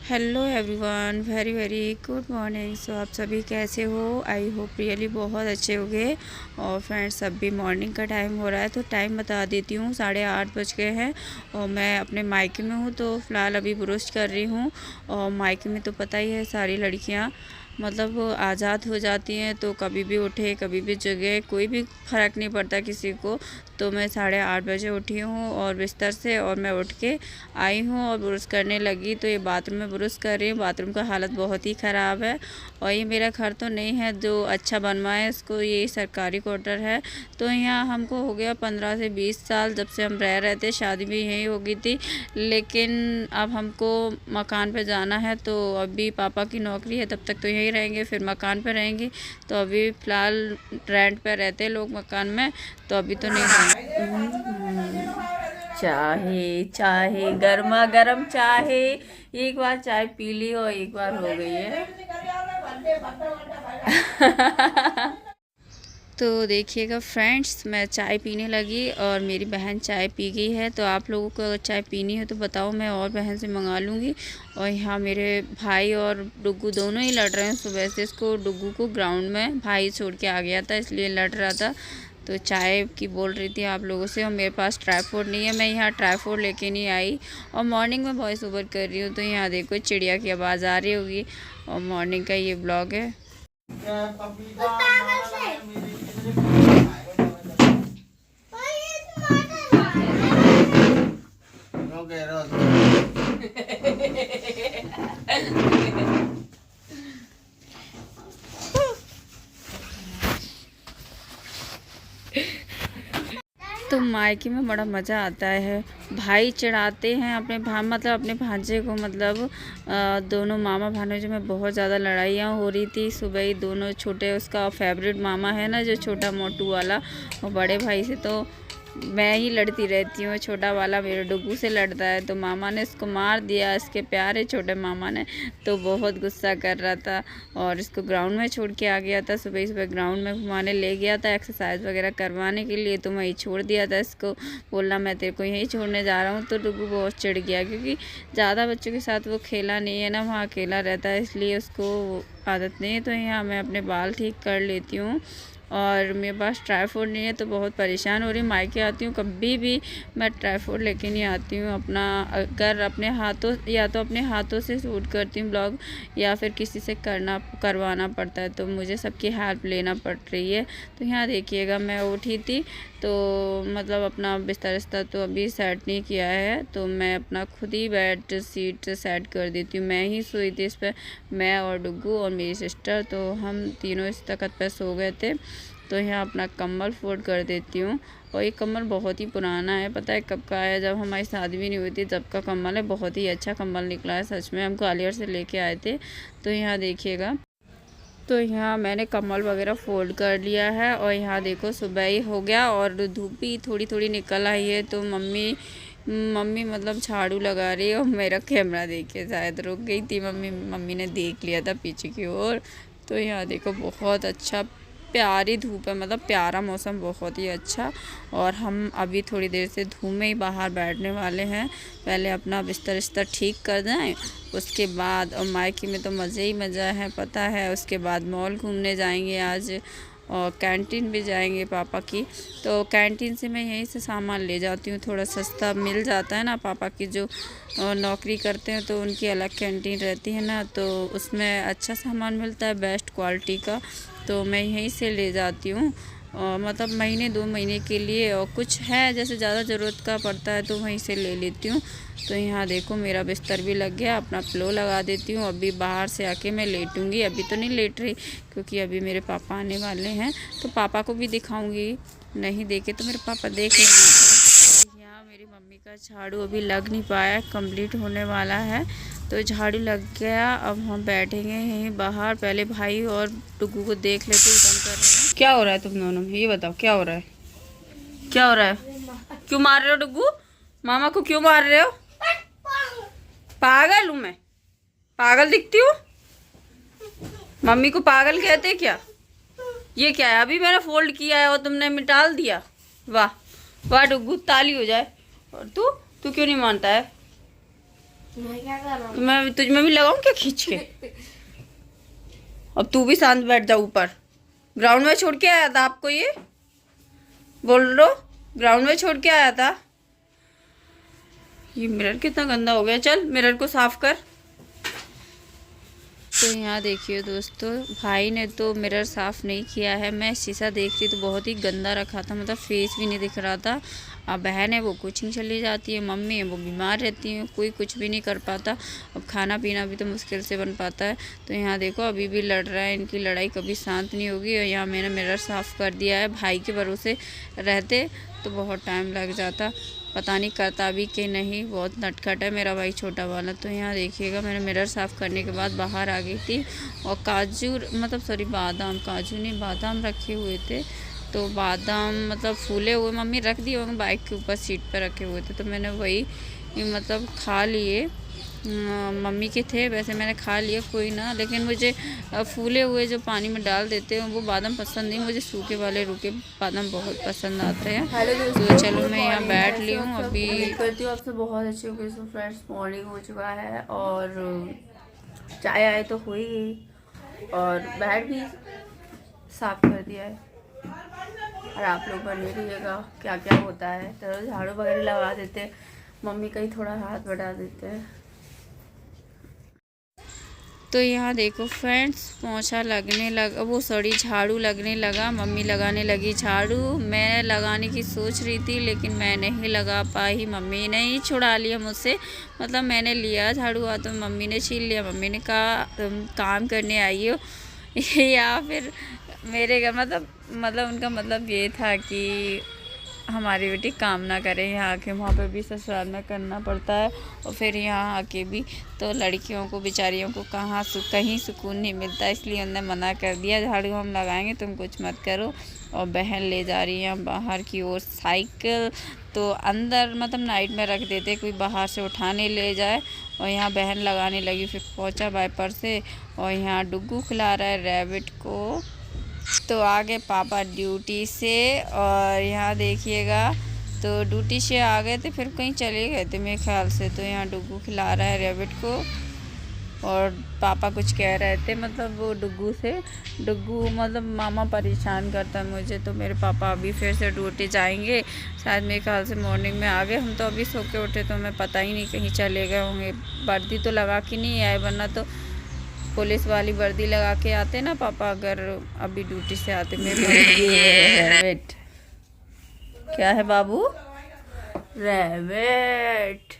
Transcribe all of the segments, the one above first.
Hello everyone, very very good morning. So आप सभी कैसे हो? आई होप रियली बहुत अच्छे होंगे। और फ्रेंड्स, अभी मॉर्निंग का टाइम हो रहा है तो टाइम बता देती हूँ। 8:30 बज गए हैं और मैं अपने मायके में हूँ तो फ़िलहाल अभी ब्रश कर रही हूँ। और मायके में तो पता ही है, सारी लड़कियाँ मतलब आज़ाद हो जाती हैं, तो कभी भी उठे कभी भी जगे, कोई भी फ़र्क नहीं पड़ता किसी को। तो मैं 8:30 बजे उठी हूँ और बिस्तर से, और मैं उठ के आई हूँ और ब्रश करने लगी। तो ये बाथरूम में ब्रश कर रही हूँ। बाथरूम का हालत बहुत ही ख़राब है। और ये मेरा घर तो नहीं है जो अच्छा बनवाए है, इसको ये सरकारी क्वार्टर है। तो यहाँ हमको हो गया 15 से 20 साल जब से हम रह रहे थे। शादी भी यहीं हो गई थी, लेकिन अब हमको मकान पे जाना है। तो अभी पापा की नौकरी है, तब तक तो यहीं रहेंगे, फिर मकान पे रहेंगे। तो अभी फ़िलहाल रेंट पे रहते हैं लोग मकान में, तो अभी तो नहीं रहेंगे। चाहे चाहे गर्मा गर्म चाहे, एक बार चाय पी ली और एक बार हो गई है। तो देखिएगा फ्रेंड्स, मैं चाय पीने लगी और मेरी बहन चाय पी गई है। तो आप लोगों को अगर चाय पीनी है तो बताओ, मैं और बहन से मंगा लूँगी। और यहाँ मेरे भाई और डुग्गू दोनों ही लड़ रहे हैं। सुबह से इसको डुग्गू को ग्राउंड में भाई छोड़ के आ गया था, इसलिए लड़ रहा था। तो चाय की बोल रही थी आप लोगों से। और मेरे पास ट्राईपोड नहीं है, मैं यहाँ ट्राईपोड लेके नहीं आई। और मॉर्निंग में वॉइस ओवर कर रही हूँ। तो यहाँ देखो चिड़िया की आवाज़ आ रही होगी। और मॉर्निंग का ये ब्लॉग है। तो मायके में बड़ा मज़ा आता है। भाई चढ़ाते हैं अपने मतलब अपने भांजे को, मतलब दोनों मामा भांजे में बहुत ज़्यादा लड़ाइयाँ हो रही थी। सुबह ही दोनों छोटे, उसका फेवरेट मामा है ना जो छोटा मोटू वाला, और बड़े भाई से तो मैं ही लड़ती रहती हूँ। छोटा वाला मेरे डुग्गू से लड़ता है, तो मामा ने इसको मार दिया, इसके प्यारे छोटे मामा ने। तो बहुत गुस्सा कर रहा था और इसको ग्राउंड में छोड़ के आ गया था। सुबह सुबह ग्राउंड में घुमाने ले गया था एक्सरसाइज वगैरह करवाने के लिए। तो वहीं छोड़ दिया था इसको, बोला मैं तेरे को यहीं छोड़ने जा रहा हूँ। तो डुग्गू बहुत चिढ़ गया, क्योंकि ज़्यादा बच्चों के साथ वो खेला नहीं है ना, वहाँ अकेला रहता है, इसलिए उसको आदत नहीं है। तो यहाँ मैं अपने बाल ठीक कर लेती हूँ। और मेरे पास ट्राईपोड नहीं है तो बहुत परेशान हो रही हूँ। मायके आती हूँ कभी भी मैं ट्राईपोड लेके नहीं आती हूँ अपना। अगर अपने हाथों, या तो अपने हाथों से शूट करती हूँ ब्लॉग, या फिर किसी से करवाना पड़ता है, तो मुझे सबकी हेल्प लेना पड़ रही है। तो यहाँ देखिएगा, मैं उठी थी तो मतलब अपना बिस्तर तो अभी सेट नहीं किया है, तो मैं अपना खुद ही बेड सीट सेट कर देती हूँ। मैं ही सोई थी इस पर, मैं और डुग्गू और मेरी सिस्टर, तो हम तीनों इस तख्त पर सो गए थे। तो यहाँ अपना कम्बल फोल्ड कर देती हूँ। और ये कम्बल बहुत ही पुराना है, पता है कब का आया, जब हमारी शादी भी नहीं हुई थी जब का कम्बल है। बहुत ही अच्छा कम्बल निकला है सच में, हम ग्वालियर से लेके आए थे। तो यहाँ देखिएगा, तो यहाँ मैंने कम्बल वगैरह फोल्ड कर लिया है। और यहाँ देखो सुबह ही हो गया और धूप भी थोड़ी थोड़ी निकल आई है। तो मम्मी मतलब झाड़ू लगा रही है, और मेरा कैमरा देख के शायद रुक गई थी मम्मी ने देख लिया था पीछे की ओर। तो यहाँ देखो बहुत अच्छा प्यारी धूप है, मतलब प्यारा मौसम, बहुत ही अच्छा। और हम अभी थोड़ी देर से धूप में ही बाहर बैठने वाले हैं। पहले अपना बिस्तर ठीक कर दें, उसके बाद, और मायके में तो मज़े ही मज़ा है पता है। उसके बाद मॉल घूमने जाएंगे आज, और कैंटीन भी जाएंगे पापा की। तो कैंटीन से मैं यहीं से सामान ले जाती हूँ, थोड़ा सस्ता मिल जाता है ना। पापा की जो नौकरी करते हैं तो उनकी अलग कैंटीन रहती है ना, तो उसमें अच्छा सामान मिलता है बेस्ट क्वालिटी का। तो मैं यहीं से ले जाती हूँ, मतलब महीने 2 महीने के लिए। और कुछ है जैसे ज़्यादा ज़रूरत का पड़ता है तो वहीं से ले लेती हूँ। तो यहाँ देखो मेरा बिस्तर भी लग गया, अपना पिलो लगा देती हूँ। अभी बाहर से आके मैं लेटूँगी, अभी तो नहीं लेट रही क्योंकि अभी मेरे पापा आने वाले हैं, तो पापा को भी दिखाऊँगी। नहीं देखे तो मेरे पापा देख लेंगे। यहाँ मेरी मम्मी का झाड़ू अभी लग नहीं पाया, कंप्लीट होने वाला है। तो झाड़ू लग गया, अब हम बैठेंगे यहीं बाहर। पहले भाई और डुग्गू को देख लेते हैं बंद कर रहे हैं। क्या हो रहा है तुम दोनों में, ये बताओ क्या हो रहा है? क्या हो रहा है? क्यों मार रहे हो डुग्गू? मामा को क्यों मार रहे हो? पागल हूँ मैं? पागल दिखती हूँ? मम्मी को पागल कहते क्या? ये क्या है? अभी मैंने फोल्ड किया है और तुमने मिटाल दिया। वाह वाह डुग्गू, ताली हो जाए। और तू क्यों नहीं मानता है? मैं क्या कर रहा हूँ? मैं तुझ में भी लगाऊं क्या खींच के? अब तू भी शांत बैठ जा ऊपर। ग्राउंड में छोड़ के आया था आपको ये? बोल लो, ग्राउंड में छोड़ के आया था। ये मिरर कितना गंदा हो गया, चल मिरर को साफ कर। तो यहाँ देखिए दोस्तों, भाई ने तो मिरर साफ़ नहीं किया है। मैं शीशा देख रही तो बहुत ही गंदा रखा था, मतलब फेस भी नहीं दिख रहा था। अब बहन है वो कोचिंग चली जाती है, मम्मी है वो बीमार रहती है, कोई कुछ भी नहीं कर पाता। अब खाना पीना भी तो मुश्किल से बन पाता है। तो यहाँ देखो अभी भी लड़ रहा है, इनकी लड़ाई कभी शांत नहीं होगी। और यहाँ मैंने मिरर साफ़ कर दिया है। भाई के भरोसे रहते तो बहुत टाइम लग जाता, पता नहीं करता भी कि नहीं। बहुत नटखट है मेरा भाई छोटा वाला। तो यहाँ देखिएगा मैंने मिरर साफ़ करने के बाद बाहर आ गई थी और काजू मतलब सॉरी बादाम, काजू नहीं बादाम रखे हुए थे। तो बादाम मतलब फूले हुए मम्मी रख दिए होंगे, बाइक के ऊपर सीट पर रखे हुए थे, तो मैंने वही मतलब खा लिए। मम्मी के थे वैसे, मैंने खा लिया कोई ना। लेकिन मुझे फूले हुए जो पानी में डाल देते हैं वो बादाम पसंद नहीं, मुझे सूखे वाले रुके बादाम बहुत पसंद आते हैं। तो चलो मैं यहाँ बैठ ली हूँ अभी। करती हूँ आपसे बहुत अच्छी होगी। सो फ्रेंड्स मॉर्निंग हो चुका है और चाय आए तो हुई गई और बेड भी साफ कर दिया है। और आप लोग बने रहिएगा क्या क्या होता है। तो झाड़ू वगैरह लगा देते हैं, मम्मी का ही थोड़ा हाथ बढ़ा देते हैं। तो यहाँ देखो फ्रेंड्स, पोंछा लगने लगा, वो सॉरी झाड़ू लगने लगा, मम्मी लगाने लगी झाड़ू। मैं लगाने की सोच रही थी लेकिन मैं नहीं लगा पाई, मम्मी ने ही छुड़ा लिया मुझसे। मतलब मैंने लिया झाड़ू हाथ तो मम्मी ने छीन लिया। मम्मी ने कहा तुम काम करने आई हो या फिर मेरे घर मतलब उनका मतलब ये था कि हमारी बेटी काम ना करे। यहाँ आके वहाँ पे भी ससुराल में करना पड़ता है और फिर यहाँ आके भी। तो लड़कियों को बेचारियों को कहीं सुकून नहीं मिलता, इसलिए उन्होंने मना कर दिया झाड़ू हम लगाएंगे, तुम कुछ मत करो। और बहन ले जा रही है बाहर की ओर साइकिल। तो अंदर मतलब नाइट में रख देते, कोई बाहर से उठाने ले जाए। और यहाँ बहन लगाने लगी, फिर पहुँचा वाइपर से। और यहाँ डुग्गू खिला रहा है रैबिट को। तो आगे पापा ड्यूटी से और यहाँ देखिएगा तो ड्यूटी से आ गए थे, फिर कहीं चले गए थे मेरे ख्याल से। तो यहाँ डुग्गू खिला रहा है रैबिट को और पापा कुछ कह रहे थे मतलब वो डुग्गू से। डुग्गू मतलब मामा परेशान करता है मुझे। तो मेरे पापा अभी फिर से ड्यूटी जाएंगे, शायद मेरे ख्याल से मॉर्निंग में आ गए। हम तो अभी सो के उठे तो हमें पता ही नहीं, कहीं चले गए होंगे। वर्दी तो लगा के नहीं आए, वरना तो पुलिस वाली वर्दी लगा के आते ना पापा, अगर अभी ड्यूटी से आते। मेरे रैबिट क्या है बाबू? रैबिट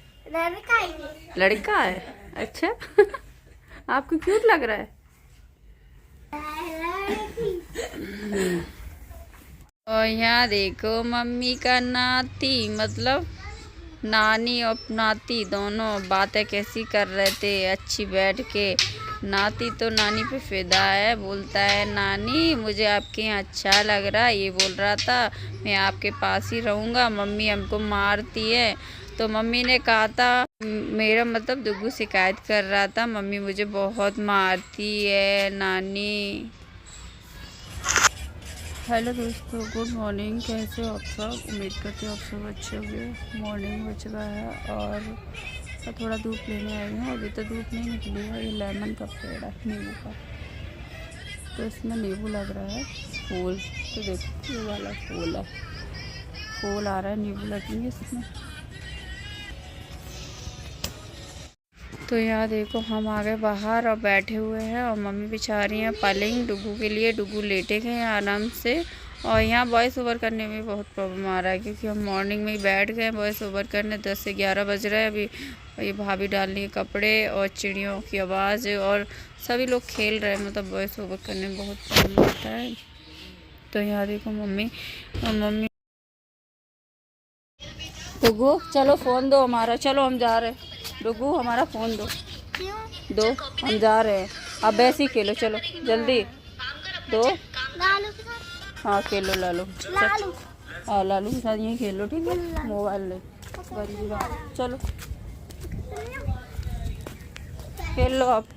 लड़का है, अच्छा आपको क्यूट लग रहा है। और यहाँ देखो मम्मी का नाती मतलब नानी और नाती दोनों बातें कैसी कर रहे थे अच्छी बैठ के। नाती तो नानी पे फिदा है, बोलता है नानी मुझे आपके यहाँ अच्छा लग रहा है, ये बोल रहा था मैं आपके पास ही रहूँगा, मम्मी हमको मारती है। तो मम्मी ने कहा था, मेरा मतलब डुग्गू शिकायत कर रहा था मम्मी मुझे बहुत मारती है नानी। हेलो दोस्तों, गुड मॉर्निंग, कैसे हो आप सब? उम्मीद करते हो आप सब अच्छे होंगे। मॉर्निंग हो चुका है और मैं थोड़ा धूप लेने आई हूँ। अभी तो धूप नहीं निकली है। ये लेमन का पेड़ है नींबू का, तो इसमें नींबू लग रहा है फूल। तो देखो ये वाला फूल है, फूल आ रहा है, नींबू लगेंगे इसमें। तो यहाँ देखो हम आ गए बाहर और बैठे हुए हैं और मम्मी बिछा रही हैं पलंग डुग्गू के लिए। डुग्गू लेटे गए हैं आराम से। और यहाँ वॉइस ओवर करने में बहुत प्रॉब्लम आ रहा है क्योंकि हम मॉर्निंग में ही बैठ गए वॉइस ओवर करने। 10 से 11 बज रहे हैं अभी। और ये भाभी डाल रही है कपड़े और चिड़ियों की आवाज़ और सभी लोग खेल रहे हैं, मतलब वॉइस ओवर करने में बहुत प्रॉब्लम होता है। तो यहाँ देखो मम्मी डुग्गू चलो फ़ोन दो हमारा, चलो हम जा रहे हैं। डुग्गू हमारा फ़ोन दो हम जा रहे हैं। अब वैसे ही खेलो, चलो जल्दी दो। हाँ खेलो लालू, हाँ लालू के साथ यहीं खेलो, ठीक है? मोबाइल ले चलो खेल लो आप।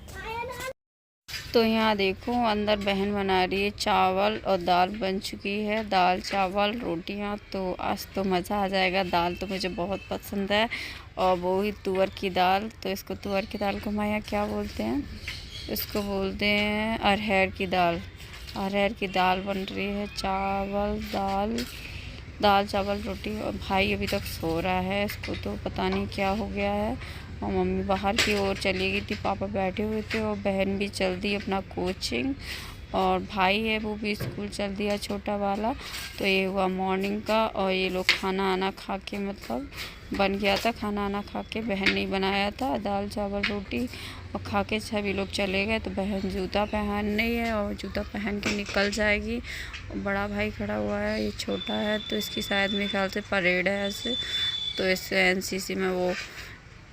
तो यहाँ देखो अंदर बहन बना रही है चावल और दाल बन चुकी है, दाल चावल रोटियाँ। तो आज तो मज़ा आ जाएगा। दाल तो मुझे बहुत पसंद है और वो ही तुअर की दाल। तो इसको तुअर की दाल को हमारे यहाँ क्या बोलते हैं, इसको बोलते हैं अरहर की दाल। अरहर की दाल बन रही है, चावल दाल चावल रोटी। और भाई अभी तक सो रहा है, इसको तो पता नहीं क्या हो गया है। और मम्मी बाहर की ओर चली गई थी, पापा बैठे हुए थे और बहन भी चल दी अपना कोचिंग। और भाई है वो भी स्कूल चल दिया छोटा वाला। तो ये हुआ मॉर्निंग का। और ये लोग खाना आना खा के मतलब बन गया था, खाना आना खा के बहन ने बनाया था दाल चावल रोटी और खा के सभी लोग चले गए। तो बहन जूता पहन रही है और जूता पहन के निकल जाएगी। बड़ा भाई खड़ा हुआ है, ये छोटा है तो इसकी शायद मेरे ख्याल से परेड है ऐसे। तो इससे एनसीसी में वो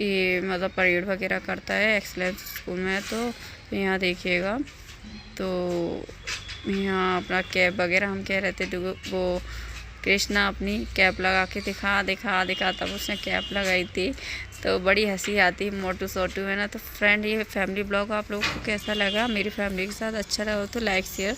ये मतलब परेड वगैरह करता है, एक्सलेंस स्कूल में। तो यहाँ देखिएगा, तो यहाँ अपना कैप वगैरह हम कह रहे थे तो वो कृष्णा अपनी कैप लगा के दिखा तब उसने कैप लगाई थी। तो बड़ी हंसी आती मोटू सोटू है ना। तो फ्रेंड ये फैमिली ब्लॉग आप लोगों को कैसा लगा, मेरी फैमिली के साथ अच्छा लगा तो लाइक शेयर